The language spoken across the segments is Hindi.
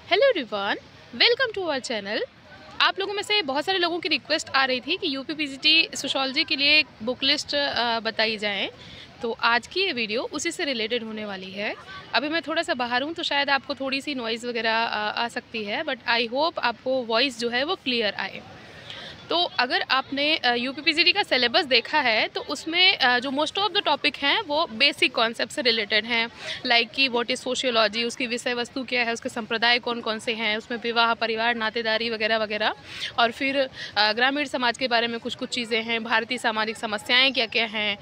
Hello everyone, welcome to our channel. आप लोगों में से बहुत सारे लोगों की रिक्वेस्ट आ रही थी कि यूपी पीजीटी सोशियोलॉजी के लिए एक बुक लिस्ट बताई जाए। तो आज की ये वीडियो उसी से रिलेटेड होने वाली है। अभी मैं थोड़ा सा बाहर हूँ तो शायद आपको थोड़ी सी नॉइज़ वगैरह आ सकती है, बट आई होप आपको वॉइस जो है वो क्लियर आए। तो अगर आपने यूपी पीजीटी का सिलेबस देखा है तो उसमें जो मोस्ट ऑफ द टॉपिक हैं वो बेसिक कॉन्सेप्ट से रिलेटेड हैं, लाइक कि व्हाट इज़ सोशियोलॉजी, उसकी विषय वस्तु क्या है, उसके संप्रदाय कौन कौन से हैं, उसमें विवाह, परिवार, नातेदारी वगैरह वगैरह, और फिर ग्रामीण समाज के बारे में कुछ कुछ चीज़ें हैं, भारतीय सामाजिक समस्याएँ क्या क्या हैं,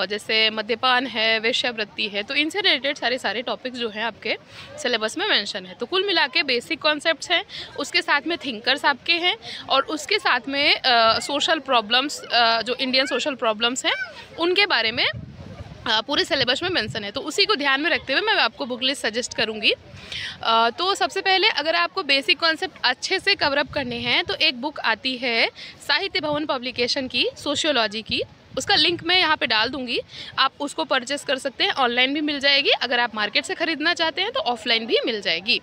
जैसे मद्यपान है, वेश्यावृत्ति है। तो इनसे रिलेटेड सारे टॉपिक्स जो हैं आपके सिलेबस में मेंशन है। तो कुल मिला के बेसिक कॉन्सेप्ट्स हैं, उसके साथ में थिंकर्स आपके हैं, और उसके साथ में सोशल प्रॉब्लम्स, जो इंडियन सोशल प्रॉब्लम्स हैं उनके बारे में पूरे सिलेबस में मेंशन है। तो उसी को ध्यान में रखते हुए मैं आपको बुक लिस्ट सजेस्ट करूंगी। तो सबसे पहले अगर आपको बेसिक कॉन्सेप्ट अच्छे से कवर अप करने हैं तो एक बुक आती है साहित्य भवन पब्लिकेशन की, सोशियोलॉजी की। उसका लिंक मैं यहाँ पे डाल दूंगी, आप उसको परचेस कर सकते हैं। ऑनलाइन भी मिल जाएगी, अगर आप मार्केट से ख़रीदना चाहते हैं तो ऑफलाइन भी मिल जाएगी।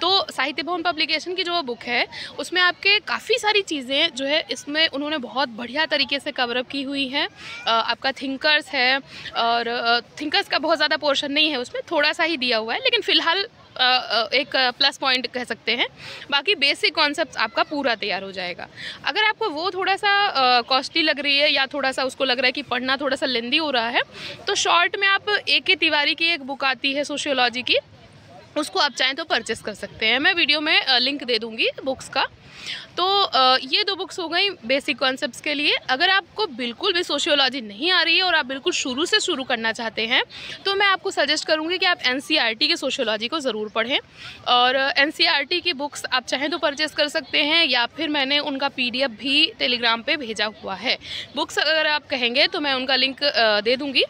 तो साहित्य भवन पब्लिकेशन की जो बुक है उसमें आपके काफ़ी सारी चीज़ें जो है इसमें उन्होंने बहुत बढ़िया तरीके से कवर अप की हुई हैं। आपका थिंकर्स है, और थिंकर्स का बहुत ज़्यादा पोर्शन नहीं है उसमें, थोड़ा सा ही दिया हुआ है, लेकिन फ़िलहाल एक प्लस पॉइंट कह सकते हैं। बाकी बेसिक कॉन्सेप्ट्स आपका पूरा तैयार हो जाएगा। अगर आपको वो थोड़ा सा कॉस्टली लग रही है या थोड़ा सा उसको लग रहा है कि पढ़ना थोड़ा सा लेंदी हो रहा है, तो शॉर्ट में आप ए.के. तिवारी की एक बुक आती है सोशियोलॉजी की, उसको आप चाहें तो परचेस कर सकते हैं। मैं वीडियो में लिंक दे दूँगी बुक्स का। तो ये दो बुक्स हो गई बेसिक कॉन्सेप्ट्स के लिए। अगर आपको बिल्कुल भी सोशियोलॉजी नहीं आ रही है और आप बिल्कुल शुरू से शुरू करना चाहते हैं तो मैं आपको सजेस्ट करूंगी कि आप एनसीईआरटी के सोशियोलॉजी को ज़रूर पढ़ें। और एनसीईआरटी की बुक्स आप चाहें तो परचेस कर सकते हैं, या फिर मैंने उनका पीडीएफ भी टेलीग्राम पे भेजा हुआ है। बुक्स अगर आप कहेंगे तो मैं उनका लिंक दे दूँगी।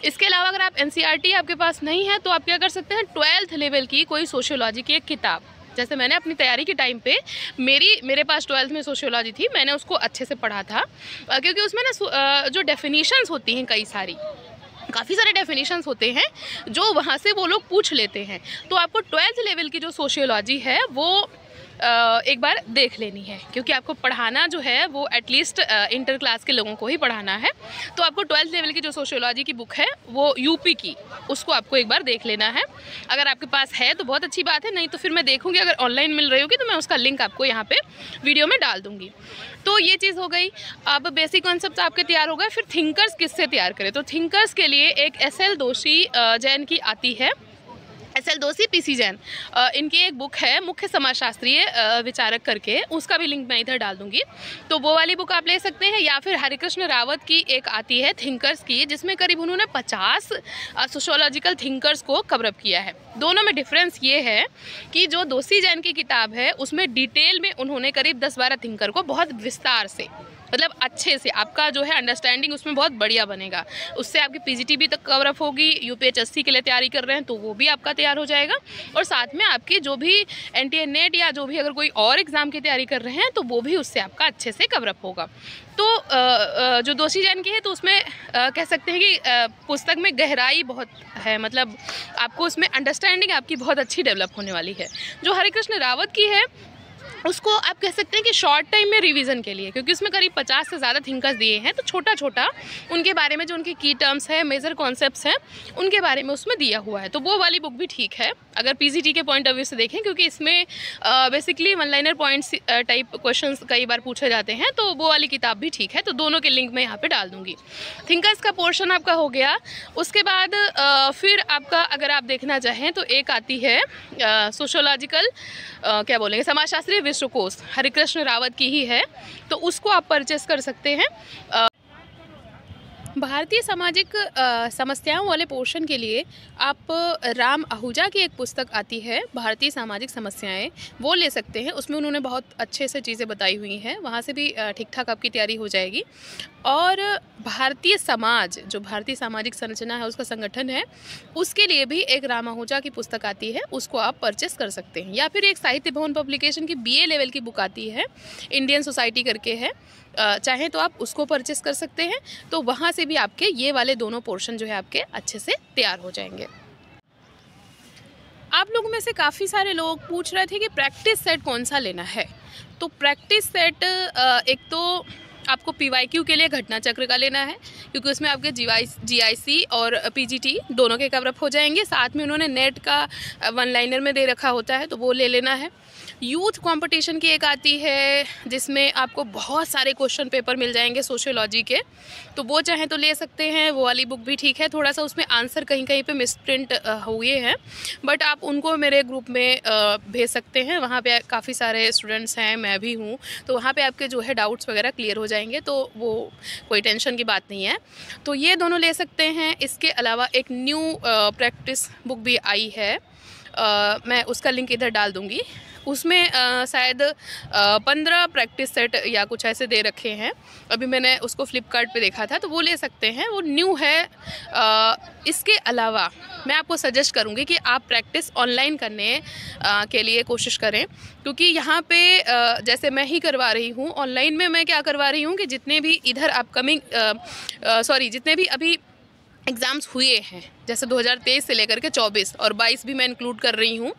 इसके अलावा अगर आप एनसीईआरटी आपके पास नहीं है तो आप क्या कर सकते हैं, 12th लेवल की कोई सोशियोलॉजी की एक किताब, जैसे मैंने अपनी तैयारी के टाइम पे मेरे पास 12th में सोशियोलॉजी थी, मैंने उसको अच्छे से पढ़ा था। क्योंकि उसमें ना जो डेफिनेशंस होती हैं काफ़ी सारे डेफिनेशंस होते हैं जो वहाँ से वो लोग पूछ लेते हैं। तो आपको 12th लेवल की जो सोशियोलॉजी है वो एक बार देख लेनी है, क्योंकि आपको पढ़ाना जो है वो एटलीस्ट इंटर क्लास के लोगों को ही पढ़ाना है। तो आपको 12th लेवल की जो सोशियोलॉजी की बुक है वो यूपी की, उसको आपको एक बार देख लेना है। अगर आपके पास है तो बहुत अच्छी बात है, नहीं तो फिर मैं देखूंगी अगर ऑनलाइन मिल रही होगी तो मैं उसका लिंक आपको यहाँ पे वीडियो में डाल दूँगी। तो ये चीज़ हो गई। अब बेसिक कॉन्सेप्ट आपके तैयार हो गए, फिर थिंकर्स किससे तैयार करें। तो थिंकर्स के लिए एक एस.एल. दोशी जैन की आती है, एस.एल. दोशी पी.सी. जैन, इनकी एक बुक है मुख्य समाजशास्त्रीय विचारक करके, उसका भी लिंक मैं इधर डाल दूंगी। तो वो वाली बुक आप ले सकते हैं। या फिर हरिकृष्ण रावत की एक आती है थिंकर्स की, जिसमें करीब उन्होंने 50 सोशियोलॉजिकल थिंकर्स को कवर अप किया है। दोनों में डिफरेंस ये है कि जो दोशी जैन की किताब है उसमें डिटेल में उन्होंने करीब 10-12 थिंकर को बहुत विस्तार से, मतलब अच्छे से, आपका जो है अंडरस्टैंडिंग उसमें बहुत बढ़िया बनेगा। उससे आपकी पीजीटी भी तक कवर अप होगी, यूपीएचएससी के लिए तैयारी कर रहे हैं तो वो भी आपका तैयार हो जाएगा, और साथ में आपकी जो भी एनटीए नेट या जो भी अगर कोई और एग्ज़ाम की तैयारी कर रहे हैं तो वो भी उससे आपका अच्छे से कवर अप होगा। तो जो दोशी जैन की है तो उसमें कह सकते हैं कि पुस्तक में गहराई बहुत है, मतलब आपको उसमें अंडरस्टैंडिंग आपकी बहुत अच्छी डेवलप होने वाली है। जो हरिकृष्ण रावत की है उसको आप कह सकते हैं कि शॉर्ट टाइम में रिवीजन के लिए, क्योंकि उसमें करीब 50 से ज़्यादा थिंकर्स दिए हैं, तो छोटा छोटा उनके बारे में जो उनके की टर्म्स हैं, मेजर कॉन्सेप्ट्स हैं, उनके बारे में उसमें दिया हुआ है। तो वो वाली बुक भी ठीक है अगर पीजीटी के पॉइंट ऑफ व्यू से देखें, क्योंकि इसमें basically one liner points type questions कई बार पूछे जाते हैं, तो वो वाली किताब भी ठीक है। तो दोनों के लिंक मैं यहाँ पर डाल दूँगी। थिंकर्स का पोर्शन आपका हो गया। उसके बाद फिर आपका अगर आप देखना चाहें तो एक आती है सोशियोलॉजिकल, क्या बोलेंगे, समाजशास्त्रीय विश्वकोश, हरिकृष्ण रावत की ही है, तो उसको आप परचेस कर सकते हैं। भारतीय सामाजिक समस्याओं वाले पोर्शन के लिए आप राम आहूजा की एक पुस्तक आती है, भारतीय सामाजिक समस्याएं, वो ले सकते हैं। उसमें उन्होंने बहुत अच्छे से चीज़ें बताई हुई हैं, वहाँ से भी ठीक ठाक आपकी तैयारी हो जाएगी। और भारतीय समाज, जो भारतीय सामाजिक संरचना है, उसका संगठन है, उसके लिए भी एक राम आहूजा की पुस्तक आती है, उसको आप परचेस कर सकते हैं। या फिर एक साहित्य भवन पब्लिकेशन की बीए लेवल की बुक आती है, इंडियन सोसाइटी करके है, चाहें तो आप उसको परचेस कर सकते हैं। तो वहाँ से भी आपके ये वाले दोनों पोर्शन जो है आपके अच्छे से तैयार हो जाएंगे। आप लोगों में से काफ़ी सारे लोग पूछ रहे थे कि प्रैक्टिस सेट कौन सा लेना है। तो प्रैक्टिस सेट एक तो आपको PYQ के लिए घटना चक्र का लेना है, क्योंकि उसमें आपके GIC और PGT दोनों के कवरअप हो जाएंगे। साथ में उन्होंने नेट का वन लाइनर में दे रखा होता है, तो वो ले लेना है। यूथ कंपटीशन की एक आती है जिसमें आपको बहुत सारे क्वेश्चन पेपर मिल जाएंगे सोशियोलॉजी के, तो वो चाहें तो ले सकते हैं। वो वाली बुक भी ठीक है, थोड़ा सा उसमें आंसर कहीं कहीं पे मिसप्रिंट हुए हैं, बट आप उनको मेरे ग्रुप में भेज सकते हैं। वहाँ पे काफ़ी सारे स्टूडेंट्स हैं, मैं भी हूँ, तो वहाँ पे आपके जो है डाउट्स वगैरह क्लियर हो जाएंगे, तो वो कोई टेंशन की बात नहीं है। तो ये दोनों ले सकते हैं। इसके अलावा एक न्यू प्रैक्टिस बुक भी आई है, मैं उसका लिंक इधर डाल दूँगी। उसमें शायद 15 प्रैक्टिस सेट या कुछ ऐसे दे रखे हैं। अभी मैंने उसको फ्लिपकार्ट पे देखा था, तो वो ले सकते हैं, वो न्यू है। इसके अलावा मैं आपको सजेस्ट करूँगी कि आप प्रैक्टिस ऑनलाइन करने के लिए कोशिश करें, क्योंकि यहाँ पे जैसे मैं ही करवा रही हूँ ऑनलाइन में। मैं क्या करवा रही हूँ कि जितने भी इधर जितने भी अभी एग्ज़ाम्स हुए हैं, जैसे 2023 से लेकर के 24 और 22 भी मैं इंक्लूड कर रही हूँ,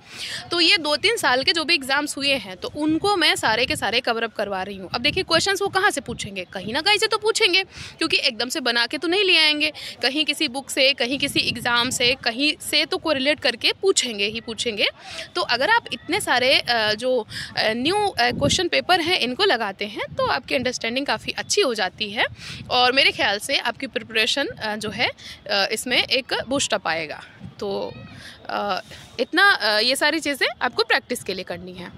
तो ये 2-3 साल के जो भी एग्ज़ाम्स हुए हैं, तो उनको मैं सारे के सारे कवरअप करवा रही हूँ। अब देखिए क्वेश्चंस वो कहाँ से पूछेंगे, कहीं ना कहीं से तो पूछेंगे, क्योंकि एकदम से बना के तो नहीं ले आएंगे। कहीं किसी बुक से, कहीं किसी एग्ज़ाम से, कहीं से तो कोरिलेट करके पूछेंगे ही पूछेंगे। तो अगर आप इतने सारे जो न्यू क्वेश्चन पेपर हैं इनको लगाते हैं, तो आपकी अंडरस्टैंडिंग काफ़ी अच्छी हो जाती है, और मेरे ख्याल से आपकी प्रिपरेशन जो है इसमें एक बूस्टअप आएगा। तो इतना ये सारी चीज़ें आपको प्रैक्टिस के लिए करनी है।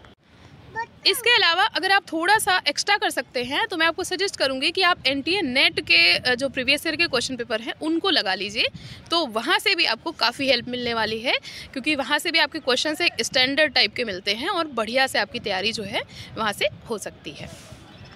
इसके अलावा अगर आप थोड़ा सा एक्स्ट्रा कर सकते हैं, तो मैं आपको सजेस्ट करूंगी कि आप NTA नेट के जो प्रीवियस ईयर के क्वेश्चन पेपर हैं उनको लगा लीजिए, तो वहाँ से भी आपको काफ़ी हेल्प मिलने वाली है, क्योंकि वहाँ से भी आपके क्वेश्चन एक स्टैंडर्ड टाइप के मिलते हैं और बढ़िया से आपकी तैयारी जो है वहाँ से हो सकती है।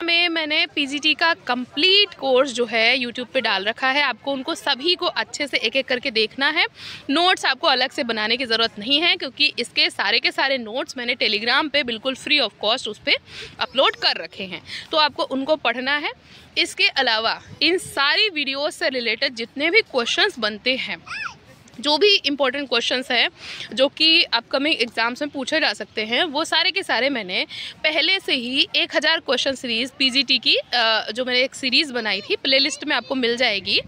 मैंने PGT का कंप्लीट कोर्स जो है YouTube पे डाल रखा है। आपको उनको सभी को अच्छे से एक एक करके देखना है। नोट्स आपको अलग से बनाने की ज़रूरत नहीं है, क्योंकि इसके सारे के सारे नोट्स मैंने टेलीग्राम पे बिल्कुल फ्री ऑफ कॉस्ट उस पर अपलोड कर रखे हैं, तो आपको उनको पढ़ना है। इसके अलावा इन सारी वीडियोज़ से रिलेटेड जितने भी क्वेश्चंस बनते हैं, जो भी इम्पोर्टेंट क्वेश्चंस हैं जो कि अपकमिंग एग्ज़ाम्स में पूछे जा सकते हैं, वो सारे के सारे मैंने पहले से ही 1000 क्वेश्चन सीरीज़ PGT की जो मैंने एक सीरीज़ बनाई थी, प्लेलिस्ट में आपको मिल जाएगी,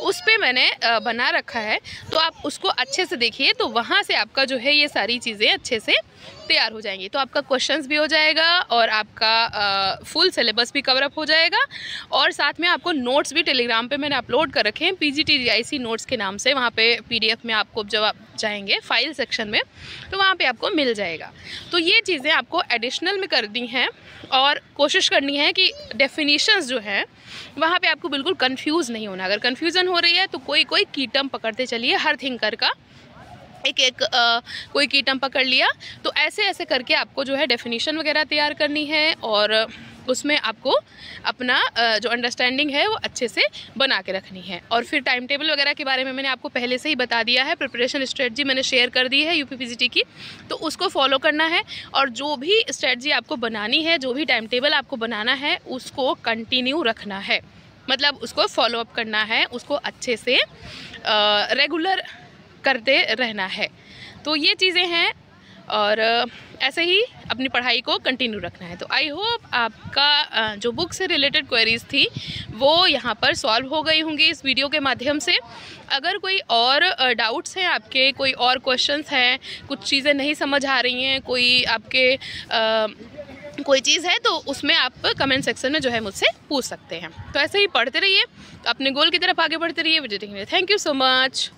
उस पर मैंने बना रखा है। तो आप उसको अच्छे से देखिए, तो वहाँ से आपका जो है ये सारी चीज़ें अच्छे से तैयार हो जाएंगी। तो आपका क्वेश्चंस भी हो जाएगा और आपका फुल सिलेबस भी कवरअप हो जाएगा, और साथ में आपको नोट्स भी टेलीग्राम पे मैंने अपलोड कर रखे हैं PGT GIC नोट्स के नाम से। वहाँ पे PDF में आपको जब आप जाएंगे फाइल सेक्शन में, तो वहाँ पे आपको मिल जाएगा। तो ये चीज़ें आपको एडिशनल में करनी है, और कोशिश करनी है कि डेफिनीशंस जो है वहाँ पे आपको बिल्कुल कंफ्यूज नहीं होना। अगर कन्फ्यूज़न हो रही है तो कोई की टर्म पकड़ते चलिए, हर थिंकर का एक कोई की टर्म पकड़ लिया, तो ऐसे ऐसे करके आपको जो है डेफिनेशन वगैरह तैयार करनी है, और उसमें आपको अपना जो अंडरस्टैंडिंग है वो अच्छे से बना के रखनी है। और फिर टाइम टेबल वगैरह के बारे में मैंने आपको पहले से ही बता दिया है, प्रिपरेशन स्ट्रेटजी मैंने शेयर कर दी है UPPGT की, तो उसको फॉलो करना है। और जो भी स्ट्रेटजी आपको बनानी है, जो भी टाइम टेबल आपको बनाना है, उसको कंटिन्यू रखना है, मतलब उसको फॉलोअप करना है, उसको अच्छे से रेगुलर करते रहना है। तो ये चीज़ें हैं, और ऐसे ही अपनी पढ़ाई को कंटिन्यू रखना है। तो आई होप आपका जो बुक से रिलेटेड क्वेरीज थी वो यहाँ पर सॉल्व हो गई होंगी इस वीडियो के माध्यम से। अगर कोई और डाउट्स हैं आपके, कोई और क्वेश्चंस हैं, कुछ चीज़ें नहीं समझ आ रही हैं, कोई आपके कोई चीज़ है, तो उसमें आप कमेंट सेक्शन में जो है मुझसे पूछ सकते हैं। तो ऐसे ही पढ़ते रहिए, अपने गोल की तरफ आगे बढ़ते रहिए। वीडियो देखने के लिए थैंक यू सो मच।